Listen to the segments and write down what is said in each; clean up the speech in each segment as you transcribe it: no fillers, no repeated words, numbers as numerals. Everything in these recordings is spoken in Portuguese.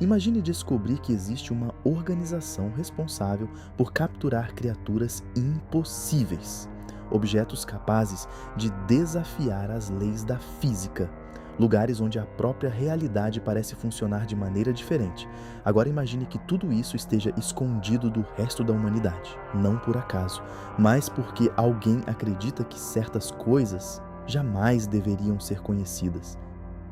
Imagine descobrir que existe uma organização responsável por capturar criaturas impossíveis, objetos capazes de desafiar as leis da física, lugares onde a própria realidade parece funcionar de maneira diferente. Agora imagine que tudo isso esteja escondido do resto da humanidade, não por acaso, mas porque alguém acredita que certas coisas jamais deveriam ser conhecidas.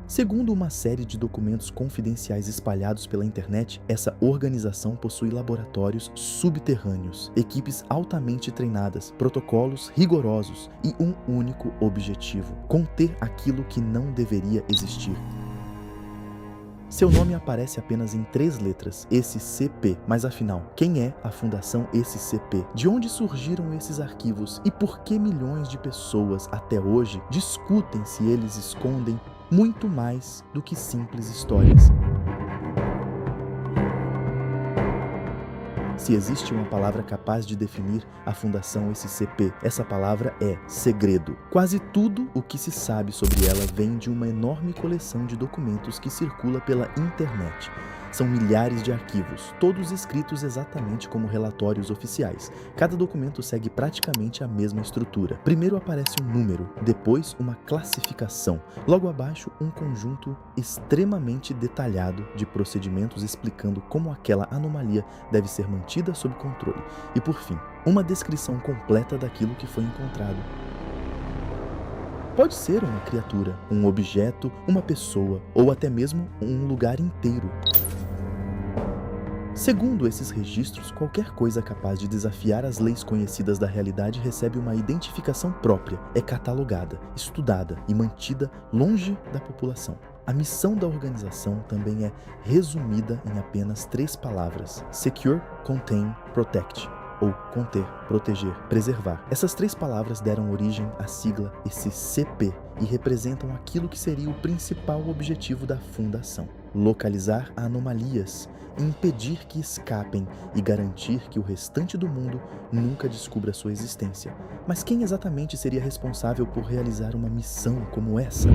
Segundo uma série de documentos confidenciais espalhados pela internet, essa organização possui laboratórios subterrâneos, equipes altamente treinadas, protocolos rigorosos e um único objetivo: conter aquilo que não deveria existir. Seu nome aparece apenas em 3 letras, SCP, mas afinal, quem é a Fundação SCP? De onde surgiram esses arquivos? E por que milhões de pessoas até hoje discutem se eles escondem muito mais do que simples histórias? Se existe uma palavra capaz de definir a Fundação SCP, essa palavra é segredo. Quase tudo o que se sabe sobre ela vem de uma enorme coleção de documentos que circula pela internet. São milhares de arquivos, todos escritos exatamente como relatórios oficiais. Cada documento segue praticamente a mesma estrutura. Primeiro aparece um número, depois uma classificação, logo abaixo um conjunto extremamente detalhado de procedimentos explicando como aquela anomalia deve ser mantida sob controle. E por fim, uma descrição completa daquilo que foi encontrado. Pode ser uma criatura, um objeto, uma pessoa ou até mesmo um lugar inteiro. Segundo esses registros, qualquer coisa capaz de desafiar as leis conhecidas da realidade recebe uma identificação própria, é catalogada, estudada e mantida longe da população. A missão da organização também é resumida em apenas 3 palavras: Secure, Contain, Protect. Ou conter, proteger, preservar. Essas 3 palavras deram origem à sigla SCP e representam aquilo que seria o principal objetivo da fundação: localizar anomalias, impedir que escapem e garantir que o restante do mundo nunca descubra sua existência. Mas quem exatamente seria responsável por realizar uma missão como essa?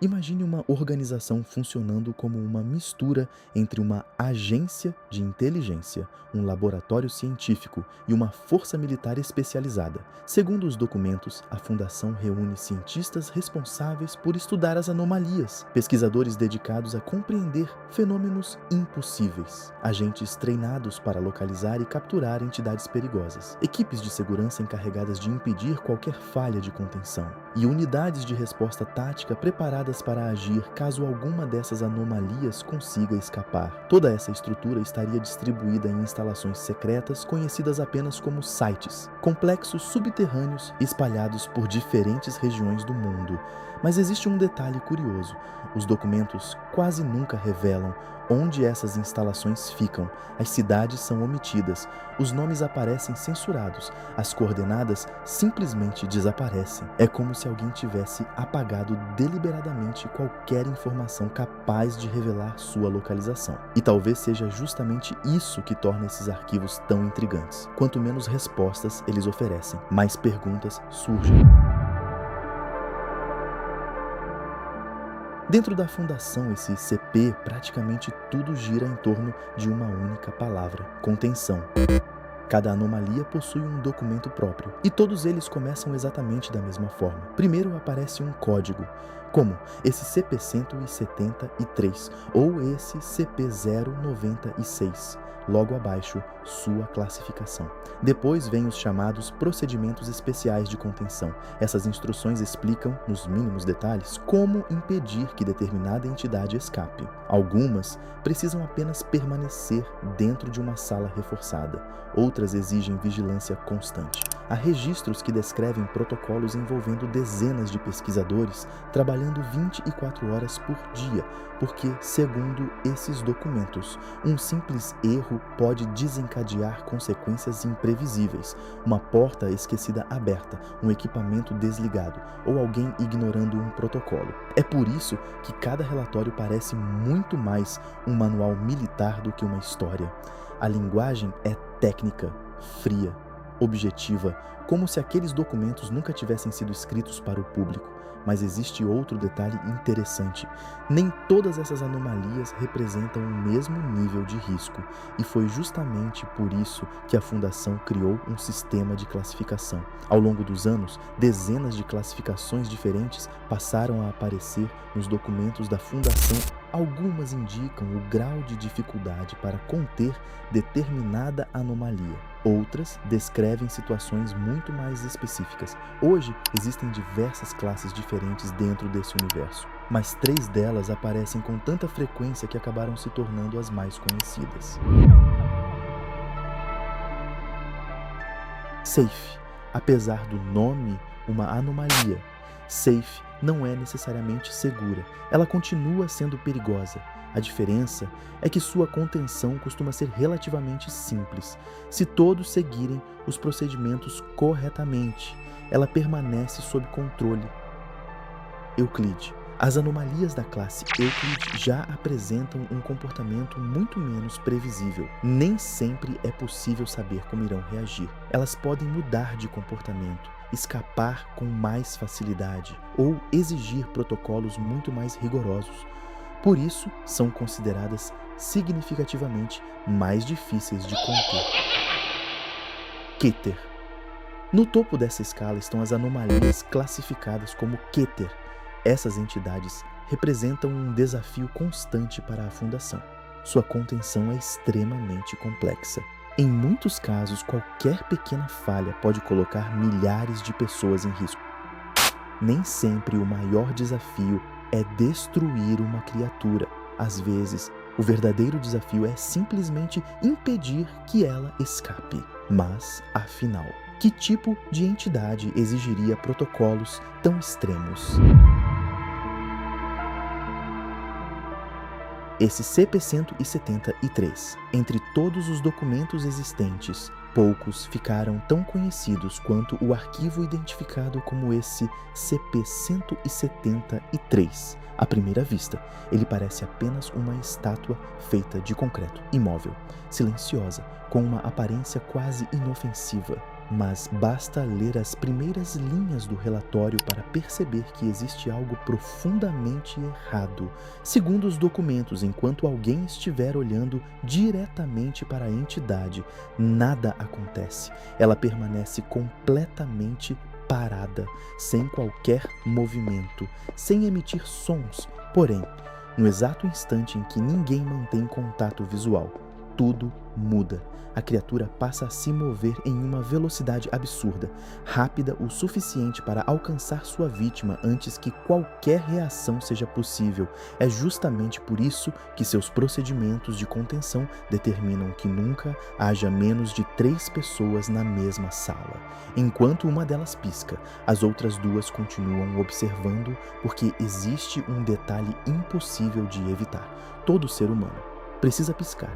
Imagine uma organização funcionando como uma mistura entre uma agência de inteligência, um laboratório científico e uma força militar especializada. Segundo os documentos, a fundação reúne cientistas responsáveis por estudar as anomalias, pesquisadores dedicados a compreender fenômenos impossíveis, agentes treinados para localizar e capturar entidades perigosas, equipes de segurança encarregadas de impedir qualquer falha de contenção e unidades de resposta tática preparadas para agir caso alguma dessas anomalias consiga escapar. Toda essa estrutura estaria distribuída em instalações secretas conhecidas apenas como sites, complexos subterrâneos espalhados por diferentes regiões do mundo. Mas existe um detalhe curioso: os documentos quase nunca revelam onde essas instalações ficam. As cidades são omitidas, os nomes aparecem censurados, as coordenadas simplesmente desaparecem. É como se alguém tivesse apagado deliberadamente qualquer informação capaz de revelar sua localização. E talvez seja justamente isso que torna esses arquivos tão intrigantes. Quanto menos respostas eles oferecem, mais perguntas surgem. Dentro da fundação SCP, praticamente tudo gira em torno de uma única palavra: contenção. Cada anomalia possui um documento próprio, e todos eles começam exatamente da mesma forma. Primeiro aparece um código, como esse CP173 ou esse CP096. Logo abaixo, sua classificação. Depois vem os chamados procedimentos especiais de contenção. Essas instruções explicam, nos mínimos detalhes, como impedir que determinada entidade escape. Algumas precisam apenas permanecer dentro de uma sala reforçada. Outras exigem vigilância constante. Há registros que descrevem protocolos envolvendo dezenas de pesquisadores trabalhando 24 horas por dia, porque, segundo esses documentos, um simples erro pode desencadear consequências imprevisíveis: uma porta esquecida aberta, um equipamento desligado ou alguém ignorando um protocolo. É por isso que cada relatório parece muito mais um manual militar do que uma história. A linguagem é técnica, fria, objetiva, como se aqueles documentos nunca tivessem sido escritos para o público. Mas existe outro detalhe interessante: nem todas essas anomalias representam o mesmo nível de risco, e foi justamente por isso que a Fundação criou um sistema de classificação. Ao longo dos anos, dezenas de classificações diferentes passaram a aparecer nos documentos da Fundação. Algumas indicam o grau de dificuldade para conter determinada anomalia. Outras descrevem situações muito mais específicas. Hoje, existem diversas classes diferentes dentro desse universo, mas 3 delas aparecem com tanta frequência que acabaram se tornando as mais conhecidas. Safe. Apesar do nome, uma anomalia, Safe não é necessariamente segura. Ela continua sendo perigosa. A diferença é que sua contenção costuma ser relativamente simples. Se todos seguirem os procedimentos corretamente, ela permanece sob controle. Euclide. As anomalias da classe Euclid já apresentam um comportamento muito menos previsível. Nem sempre é possível saber como irão reagir. Elas podem mudar de comportamento, escapar com mais facilidade ou exigir protocolos muito mais rigorosos. Por isso, são consideradas significativamente mais difíceis de conter. Keter. No topo dessa escala estão as anomalias classificadas como Keter. Essas entidades representam um desafio constante para a Fundação. Sua contenção é extremamente complexa. Em muitos casos, qualquer pequena falha pode colocar milhares de pessoas em risco. Nem sempre o maior desafio é destruir uma criatura. Às vezes, o verdadeiro desafio é simplesmente impedir que ela escape. Mas, afinal, que tipo de entidade exigiria protocolos tão extremos? Esse CP-173. Entre todos os documentos existentes, poucos ficaram tão conhecidos quanto o arquivo identificado como esse CP-173. À primeira vista, ele parece apenas uma estátua feita de concreto, imóvel, silenciosa, com uma aparência quase inofensiva. Mas basta ler as primeiras linhas do relatório para perceber que existe algo profundamente errado. Segundo os documentos, enquanto alguém estiver olhando diretamente para a entidade, nada acontece. Ela permanece completamente parada, sem qualquer movimento, sem emitir sons. Porém, no exato instante em que ninguém mantém contato visual, tudo muda. A criatura passa a se mover em uma velocidade absurda, rápida o suficiente para alcançar sua vítima antes que qualquer reação seja possível. É justamente por isso que seus procedimentos de contenção determinam que nunca haja menos de 3 pessoas na mesma sala. Enquanto uma delas pisca, as outras 2 continuam observando, porque existe um detalhe impossível de evitar. Todo ser humano precisa piscar.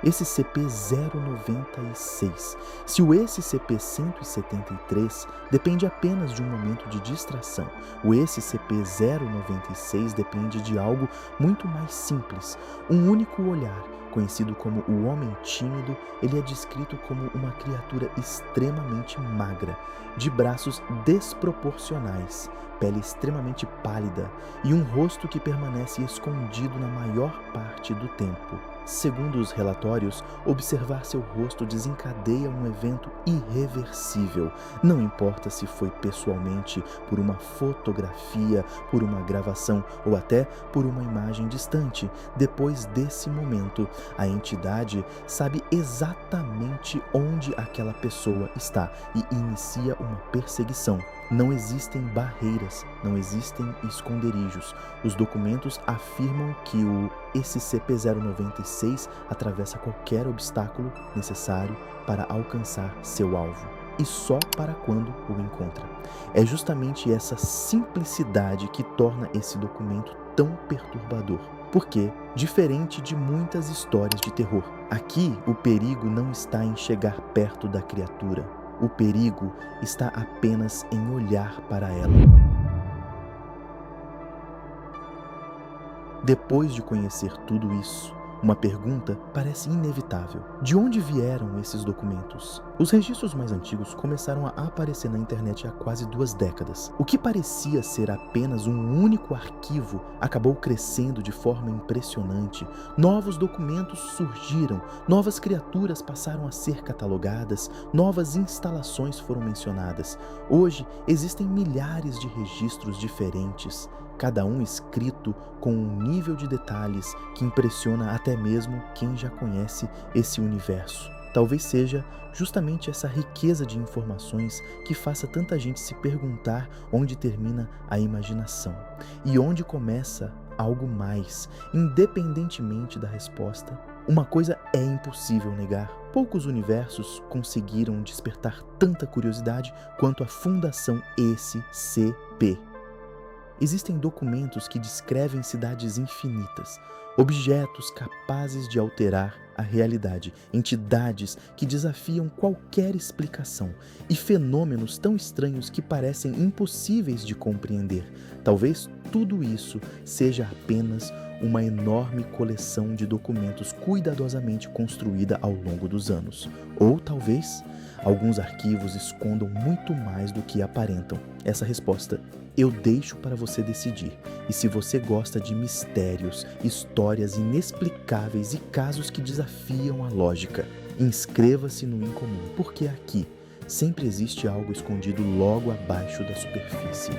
Esse CP-096. Se o SCP-173 depende apenas de um momento de distração, o SCP-096 depende de algo muito mais simples. Um único olhar, conhecido como o Homem Tímido, ele é descrito como uma criatura extremamente magra, de braços desproporcionais, pele extremamente pálida e um rosto que permanece escondido na maior parte do tempo. Segundo os relatórios, observar seu rosto desencadeia um evento irreversível. Não importa se foi pessoalmente, por uma fotografia, por uma gravação ou até por uma imagem distante. Depois desse momento, a entidade sabe exatamente onde aquela pessoa está e inicia uma perseguição. Não existem barreiras, não existem esconderijos. Os documentos afirmam que o SCP-096 atravessa qualquer obstáculo necessário para alcançar seu alvo, e só para quando o encontra. É justamente essa simplicidade que torna esse documento tão perturbador. Porque, diferente de muitas histórias de terror, aqui o perigo não está em chegar perto da criatura. O perigo está apenas em olhar para ela. Depois de conhecer tudo isso, Uma pergunta parece inevitável: de onde vieram esses documentos? Os registros mais antigos começaram a aparecer na internet há quase 2 décadas. O que parecia ser apenas um único arquivo acabou crescendo de forma impressionante. Novos documentos surgiram, novas criaturas passaram a ser catalogadas, novas instalações foram mencionadas. Hoje existem milhares de registros diferentes, cada um escrito com um nível de detalhes que impressiona até mesmo quem já conhece esse universo. Talvez seja justamente essa riqueza de informações que faça tanta gente se perguntar onde termina a imaginação e onde começa algo mais, independentemente da resposta. Uma coisa é impossível negar: poucos universos conseguiram despertar tanta curiosidade quanto a Fundação SCP. Existem documentos que descrevem cidades infinitas, objetos capazes de alterar a realidade, entidades que desafiam qualquer explicação e fenômenos tão estranhos que parecem impossíveis de compreender. Talvez tudo isso seja apenas uma enorme coleção de documentos cuidadosamente construída ao longo dos anos. Ou talvez alguns arquivos escondam muito mais do que aparentam. Essa resposta eu deixo para você decidir. E se você gosta de mistérios, histórias inexplicáveis e casos que desafiam a lógica, inscreva-se no Incomum, porque aqui sempre existe algo escondido logo abaixo da superfície.